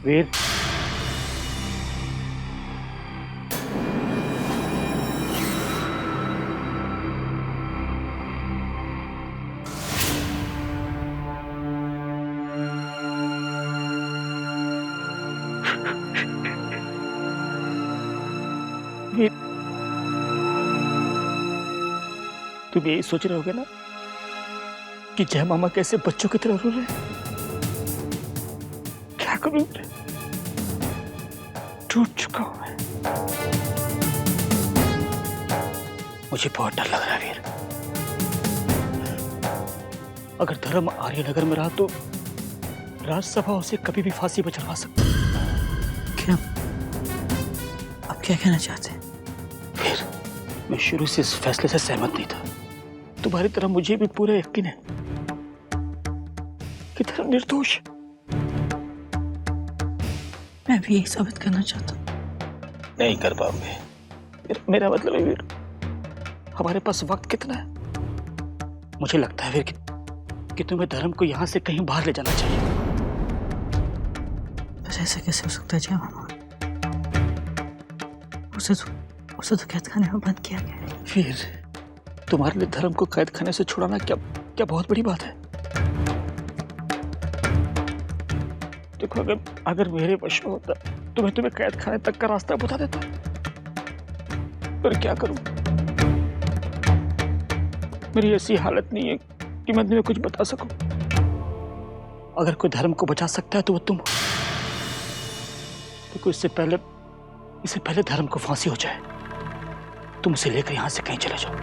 वीर, वीर, तुम यही सोच रहे होगे ना कि जय मामा कैसे बच्चों की तरह रो रहे हैं? क्या करूं मैं? टूट चुका हूं मैं। मुझे बहुत डर लग रहा है वीर। अगर धर्म आर्यनगर में रहा तो राजसभा उसे कभी भी फांसी पर चढ़वा सकता। क्या आप क्या कहना चाहते हैं? वीर, मैं शुरू से इस फैसले से सहमत नहीं था। तुम्हारी तरह मुझे भी पूरा यकीन है कि धर्म निर्दोष है। मैं भी यही साबित करना चाहता हूँ। नहीं कर पाओगे। मेरा मतलब है वीर, हमारे पास वक्त कितना है? मुझे लगता है वीर कि तुम्हें धर्म को यहां से कहीं बाहर ले जाना चाहिए। बस ऐसा कैसे हो सकता है जय मामा? उसे तो कैद खाने में बंद किया गया है। वीर, तुम्हारे लिए धर्म को कैद खाने से छुड़ाना क्या बहुत बड़ी बात है। देखो, अगर मेरे वश में होता तो मैं तुम्हें कैद खाने तक का रास्ता बता देता, पर क्या करूं? मेरी ऐसी हालत नहीं है कि मैं तुम्हें कुछ बता सकूं। अगर कोई धर्म को बचा सकता है तो वो तुम हो। देखो, इससे पहले धर्म को फांसी हो जाए, तुम उसे लेकर यहां से कहीं चले जाओ।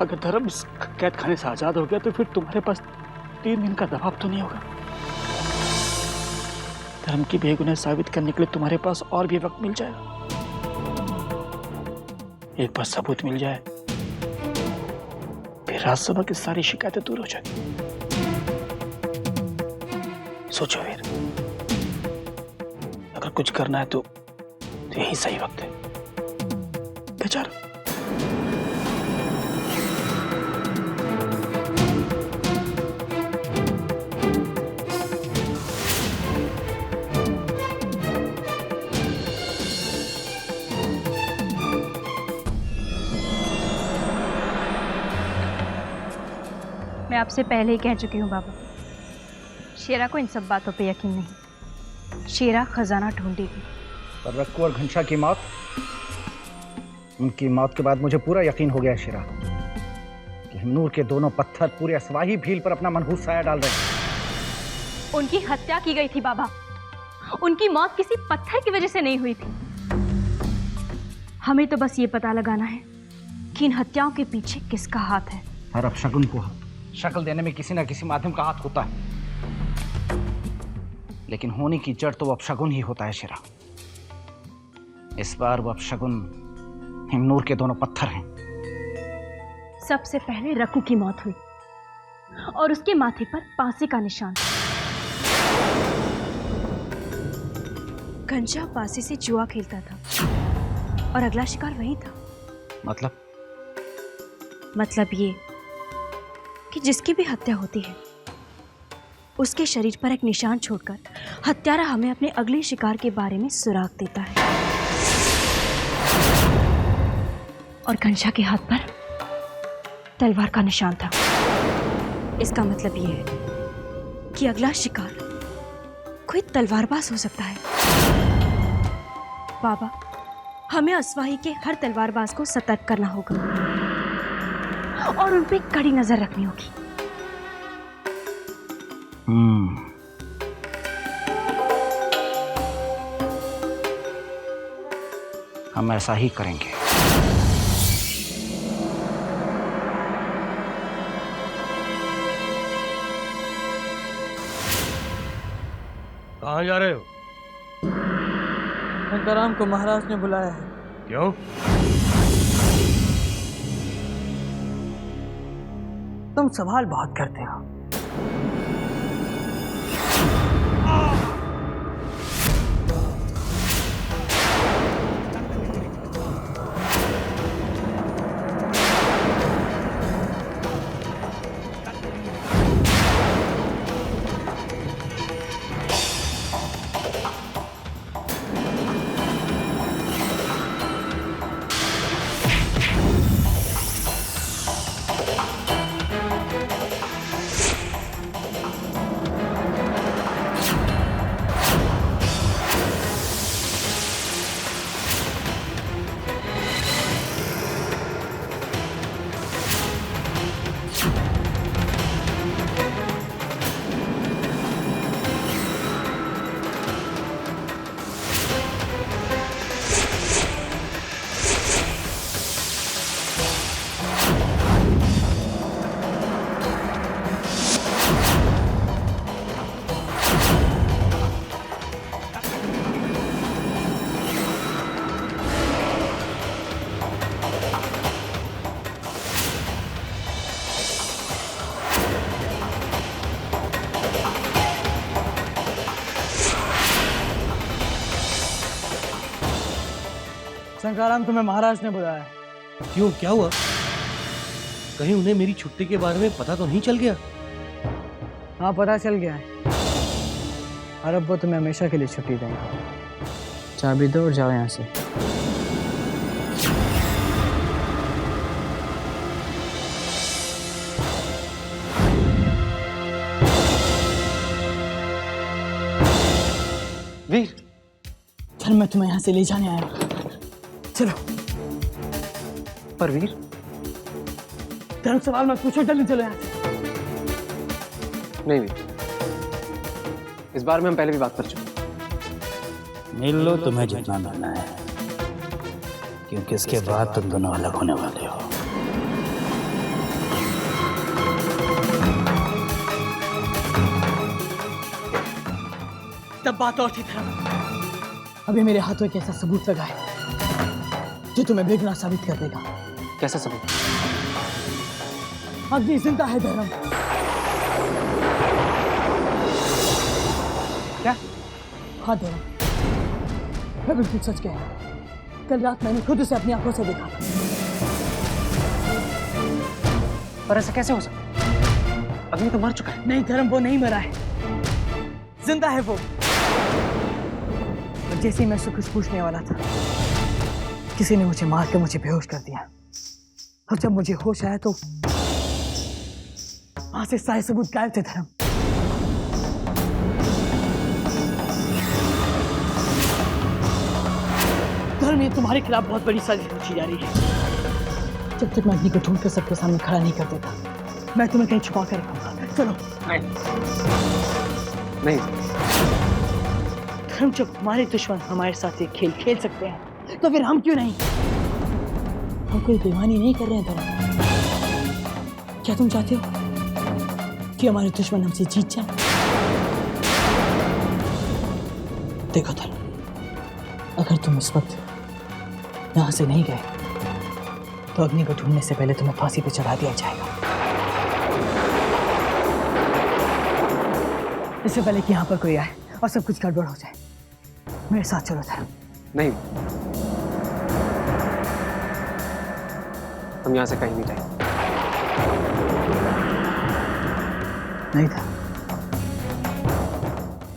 अगर धर्म इस कैद खाने से आजाद हो गया तो फिर तुम्हारे पास 3 दिन का दबाव तो नहीं होगा। धर्म की बेगुनाह साबित करने के लिए तुम्हारे पास और भी वक्त मिल जाएगा। एक बार सबूत मिल जाए फिर राजसभा की सारी शिकायतें दूर हो जाएगी। सोचो वीर, अगर कुछ करना है तो यही सही वक्त है। बेचारा मैं आपसे पहले ही कह चुकी हूँ बाबा, शेरा को इन सब बातों पे यकीन नहीं। शेरा खजाना ढूंढेगी। पर रक्कू और घनशा की मौत, उनकी मौत के बाद मुझे पूरा यकीन हो गया है शेरा कि हिमनूर के दोनों पत्थर पूरे असवाही भील पर अपना मनहूस साया डाल रहे हैं। उनकी हत्या की गई थी बाबा, उनकी मौत किसी पत्थर की वजह से नहीं हुई थी। हमें तो बस ये पता लगाना है कि इन हत्याओं के पीछे किसका हाथ है। हर अपशगुन को शक्ल देने में किसी न किसी माध्यम का हाथ होता है, लेकिन होने की जड़ तो वो अपशगुन ही होता है शेरा। इस बार वो अपशगुन हिमनूर के दोनों पत्थर हैं। सबसे पहले रक्कू की मौत हुई और उसके माथे पर फांसी का निशान। घनशा फांसी से जुआ खेलता था और अगला शिकार वही था। मतलब ये कि जिसकी भी हत्या होती है उसके शरीर पर एक निशान छोड़कर हत्यारा हमें अपने अगले शिकार के बारे में सुराग देता है। और घनशा के हाथ पर तलवार का निशान था। इसका मतलब यह है कि अगला शिकार कोई तलवारबाज हो सकता है। बाबा, हमें असवाही के हर तलवारबाज को सतर्क करना होगा और उन पे कड़ी नजर रखनी होगी। हम ऐसा ही करेंगे। कहाँ जा रहे हो? गंगाराम को महाराज ने बुलाया है। क्यों? तुम सवाल बहुत करते हो। शंकराराम, तुम्हें महाराज ने बुलाया है। क्यों, क्या हुआ? कहीं उन्हें मेरी छुट्टी के बारे में पता तो नहीं चल गया? हाँ, पता चल गया है। और अब वो तुम्हें हमेशा के लिए छुट्टी देंगे। चाबी दो और जाओ यहाँ से। वीर, चल, मैं तुम्हें यहाँ से ले जाने आया हूँ। चलो। पर वीर, धर्म सवाल मत पूछो, जल्दी चलो यहाँ से। नहीं वीर, इस बार में हम पहले भी बात कर चुके। मिल लो तुम्हें जितना मिलना है, क्योंकि इसके बाद तुम दोनों अलग होने वाले हो। तब बात और थी धर्म। अभी मेरे हाथों एक ऐसा सबूत लगा है जो तुम्हें बेगुनाह साबित कर देगा। कैसा सबूत? अग्नि जिंदा है धर्म। क्या? हाँ धर्म, मैं बिल्कुल सच कह रहा हूँ। कल रात मैंने खुद उसे अपनी आंखों से देखा। पर ऐसा कैसे हो सकता? अग्नि तो मर चुका है। नहीं धर्म, वो नहीं मरा है, जिंदा है वो। और जैसे ही मैं उससे कुछ पूछने वाला था, किसी ने मुझे मार के मुझे बेहोश कर दिया। और जब मुझे होश आया तो वहां से सारे सबूत गायब थे धर्म। धर्म, ये तुम्हारे खिलाफ बहुत बड़ी साजिश रची जा रही है। जब तक मैं अग्नि को ढूंढकर सबके सामने खड़ा नहीं कर देता, मैं तुम्हें कहीं छुपा कर रखूंगा। चलो। नहीं। धर्म, जब हमारे दुश्मन हमारे साथ ये खेल खेल सकते हैं, तो फिर हम क्यों नहीं? हम कोई बेईमानी नहीं कर रहे हैं धर्म। क्या तुम चाहते हो कि हमारे दुश्मन हमसे जीत जाए? देखो धर्म, अगर तुम इस वक्त यहाँ से नहीं गए तो अग्नि को ढूंढने से पहले तुम्हें फांसी पे चढ़ा दिया जाएगा। इससे पहले कि यहाँ पर कोई आए और सब कुछ गड़बड़ हो जाए, मेरे साथ चलो धर्म। नहीं, हम यहाँ से कहीं नहीं जाएंगे। नहीं था,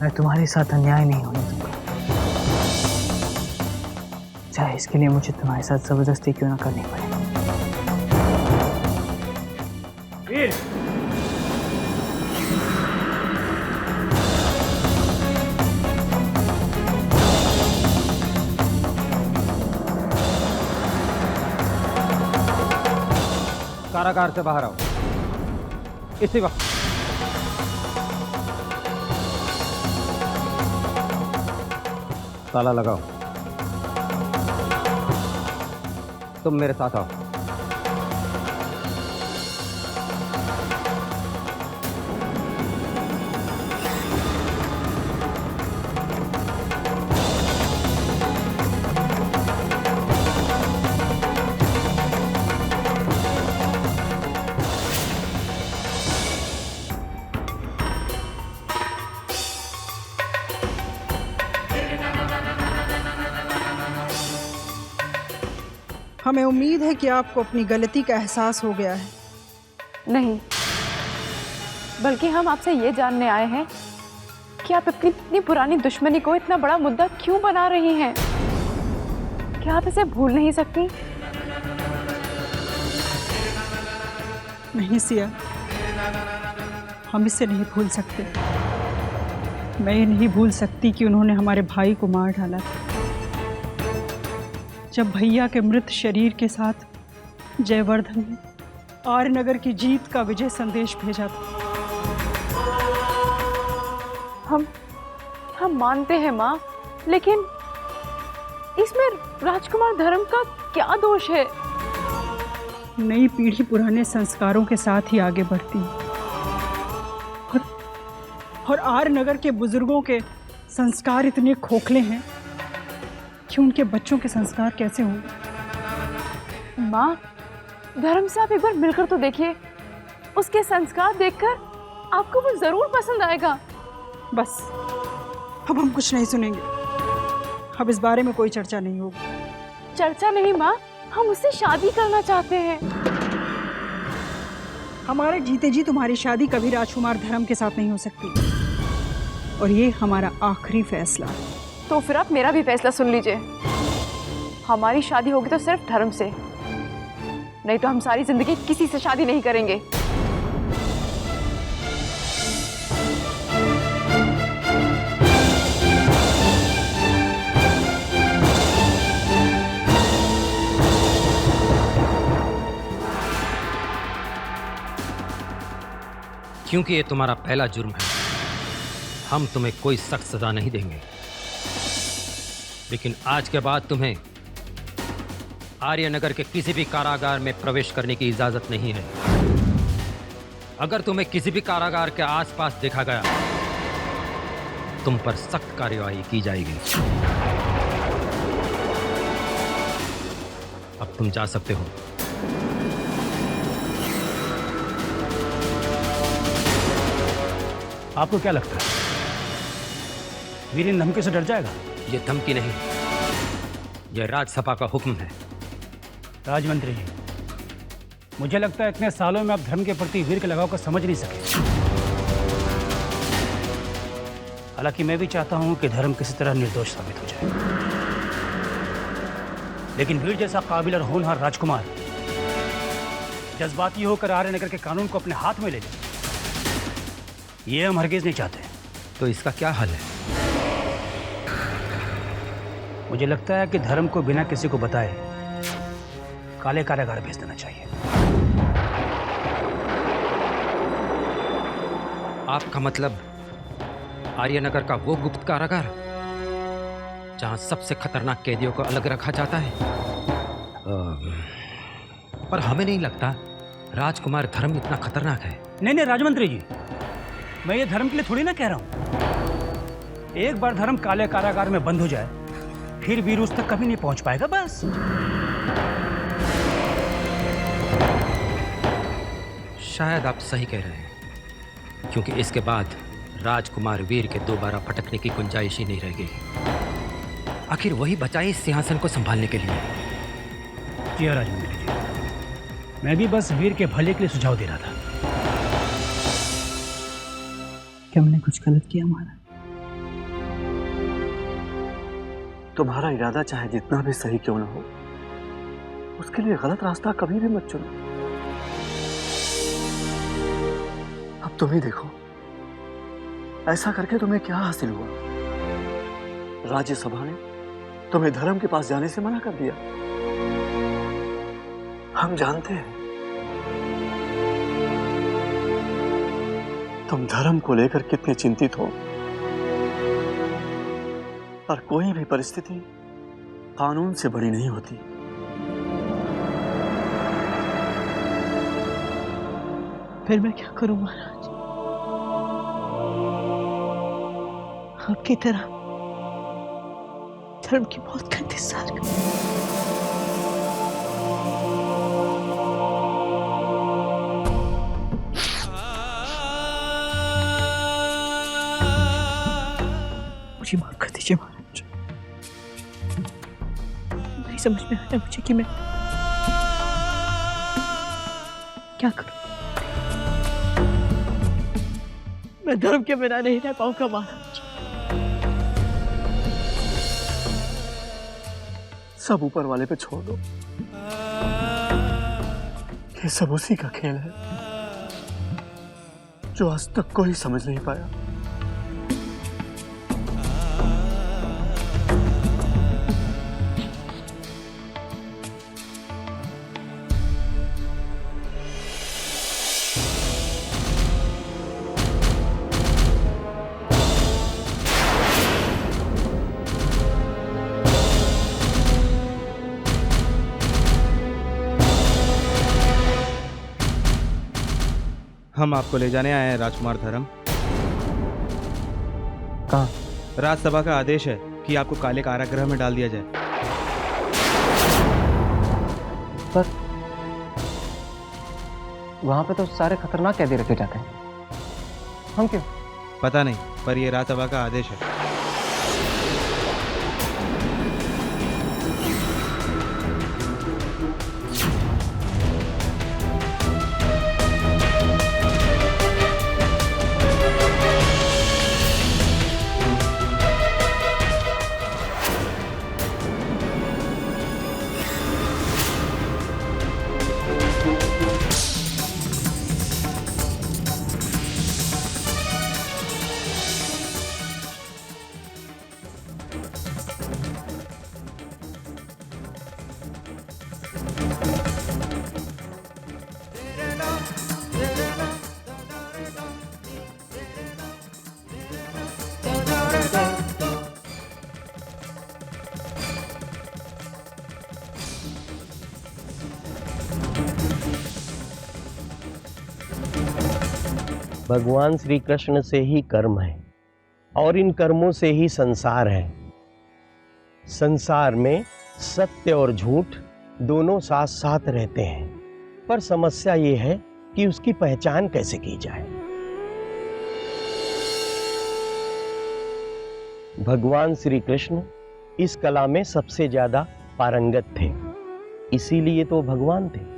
मैं तुम्हारे साथ अन्याय नहीं होने दूंगा, चाहे इसके लिए मुझे तुम्हारे साथ जबरदस्ती क्यों ना करनी पड़े। वीर, कारागार से बाहर आओ इसी वक्त। ताला लगाओ। तुम मेरे साथ आओ। हमें उम्मीद है कि आपको अपनी गलती का एहसास हो गया है। नहीं, बल्कि हम आपसे ये जानने आए हैं कि आप इतनी पुरानी दुश्मनी को इतना बड़ा मुद्दा क्यों बना रही हैं? क्या आप इसे भूल नहीं सकती? नहीं सिया, हम इसे नहीं भूल सकते। मैं ये नहीं भूल सकती कि उन्होंने हमारे भाई को मार डाला था। जब भैया के मृत शरीर के साथ जयवर्धन ने आर्यनगर की जीत का विजय संदेश भेजा था। हम मानते हैं माँ, लेकिन इसमें राजकुमार धर्म का क्या दोष है? नई पीढ़ी पुराने संस्कारों के साथ ही आगे बढ़ती है और आर्यनगर के बुजुर्गों के संस्कार इतने खोखले हैं कि उनके बच्चों के संस्कार कैसे होंगे? माँ, धर्म से आप एक बार मिलकर तो देखिए। उसके संस्कार देखकर आपको वो जरूर पसंद आएगा। बस, अब हम कुछ नहीं सुनेंगे। अब इस बारे में कोई चर्चा नहीं होगी। चर्चा नहीं माँ, हम उससे शादी करना चाहते हैं। हमारे जीते जी तुम्हारी शादी कभी राजकुमार धर्म के साथ नहीं हो सकती, और ये हमारा आखिरी फैसला है। तो फिर आप मेरा भी फैसला सुन लीजिए। हमारी शादी होगी तो सिर्फ धर्म से, नहीं तो हम सारी जिंदगी किसी से शादी नहीं करेंगे। क्योंकि ये तुम्हारा पहला जुर्म है, हम तुम्हें कोई सख्त सजा नहीं देंगे, लेकिन आज के बाद तुम्हें आर्यनगर के किसी भी कारागार में प्रवेश करने की इजाजत नहीं है। अगर तुम्हें किसी भी कारागार के आसपास देखा गया, तुम पर सख्त कार्यवाही की जाएगी। अब तुम जा सकते हो। आपको क्या लगता है वीर इन धमकी से डर जाएगा? ये धमकी नहीं, यह राज्यसभा का हुक्म है। राजमंत्री जी, मुझे लगता है इतने सालों में आप धर्म के प्रति वीर के लगाव को समझ नहीं सके। हालांकि मैं भी चाहता हूं कि धर्म किसी तरह निर्दोष साबित हो जाए, लेकिन वीर जैसा काबिल और होनहार राजकुमार जज्बाती होकर आर्यनगर के कानून को अपने हाथ में ले ले, ये हम हरगिज नहीं चाहते। तो इसका क्या हल है? मुझे लगता है कि धर्म को बिना किसी को बताए काले कारागार भेज देना चाहिए। आपका मतलब आर्यनगर का वो गुप्त कारागार जहां सबसे खतरनाक कैदियों को अलग रखा जाता है? पर हमें नहीं लगता राजकुमार धर्म इतना खतरनाक है। नहीं राजमंत्री जी, मैं ये धर्म के लिए थोड़ी ना कह रहा हूं। एक बार धर्म काले कारागार में बंद हो जाए, फिर वीर उस तक कभी नहीं पहुंच पाएगा। बस शायद आप सही कह रहे हैं, क्योंकि इसके बाद राजकुमार वीर के दोबारा भटकने की गुंजाइश ही नहीं रह गई। आखिर वही बचा इस सिंहासन को संभालने के लिए। जी हाँ राजमंत्री जी, मैं भी बस वीर के भले के लिए सुझाव दे रहा था। क्या मैंने कुछ गलत किया महाराज? तुम्हारा इरादा चाहे जितना भी सही क्यों ना हो, उसके लिए गलत रास्ता कभी भी मत चुनो। अब तुम ही देखो, ऐसा करके तुम्हें क्या हासिल हुआ? राज्यसभा ने तुम्हें धर्म के पास जाने से मना कर दिया। हम जानते हैं तुम धर्म को लेकर कितने चिंतित हो, और कोई भी परिस्थिति कानून से बड़ी नहीं होती। फिर मैं क्या करूं महाराज? आपकी तरह धर्म की बहुत गंदी सार। मुझे माफ कर दीजिए महाराज, नहीं समझ में आया मुझे कि मैं क्या करूं। मैं धर्म के बिना नहीं रह पाऊंगा महाराज। सब ऊपर वाले पे छोड़ दो, ये सब उसी का खेल है जो आज तक कोई समझ नहीं पाया। हम आपको ले जाने आए हैं राजकुमार धर्म। कहाँ? राज्यसभा का आदेश है कि आपको काले कारागृह में डाल दिया जाए। पर वहां पे तो सारे खतरनाक कैदी रखे जाते हैं, हम क्यों? पता नहीं, पर यह राज्यसभा का आदेश है। भगवान श्री कृष्ण से ही कर्म है और इन कर्मों से ही संसार है। संसार में सत्य और झूठ दोनों साथ साथ रहते हैं, पर समस्या ये है कि उसकी पहचान कैसे की जाए। भगवान श्री कृष्ण इस कला में सबसे ज्यादा पारंगत थे, इसीलिए तो भगवान थे।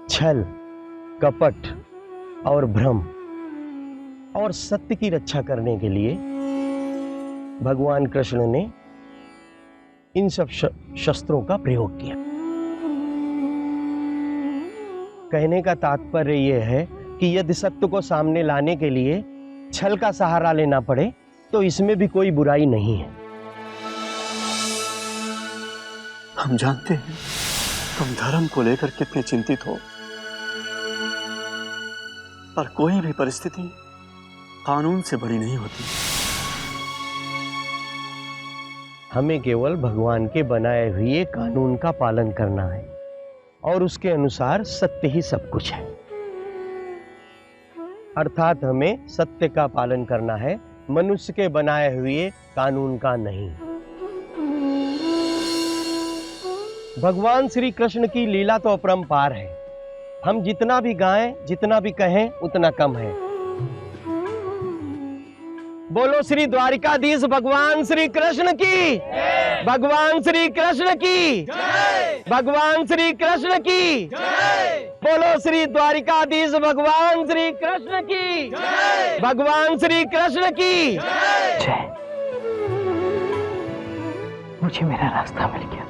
छल, कपट और भ्रम और सत्य की रक्षा करने के लिए भगवान कृष्ण ने इन सब शस्त्रों का प्रयोग किया। कहने का तात्पर्य यह है कि यदि सत्य को सामने लाने के लिए छल का सहारा लेना पड़े तो इसमें भी कोई बुराई नहीं है। हम जानते हैं तुम धर्म को लेकर कितने चिंतित हो, पर कोई भी परिस्थिति कानून से बड़ी नहीं होती। हमें केवल भगवान के बनाए हुए कानून का पालन करना है और उसके अनुसार सत्य ही सब कुछ है। अर्थात हमें सत्य का पालन करना है, मनुष्य के बनाए हुए कानून का नहीं। भगवान श्री कृष्ण की लीला तो अपरंपार है। हम जितना भी गाएं, जितना भी कहें उतना कम है। बोलो श्री द्वारिकाधीश भगवान श्री कृष्ण की, भगवान श्री कृष्ण की, भगवान श्री कृष्ण की। बोलो श्री द्वारिकाधीश भगवान श्री कृष्ण की, भगवान श्री कृष्ण की। मुझे मेरा रास्ता मिल गया।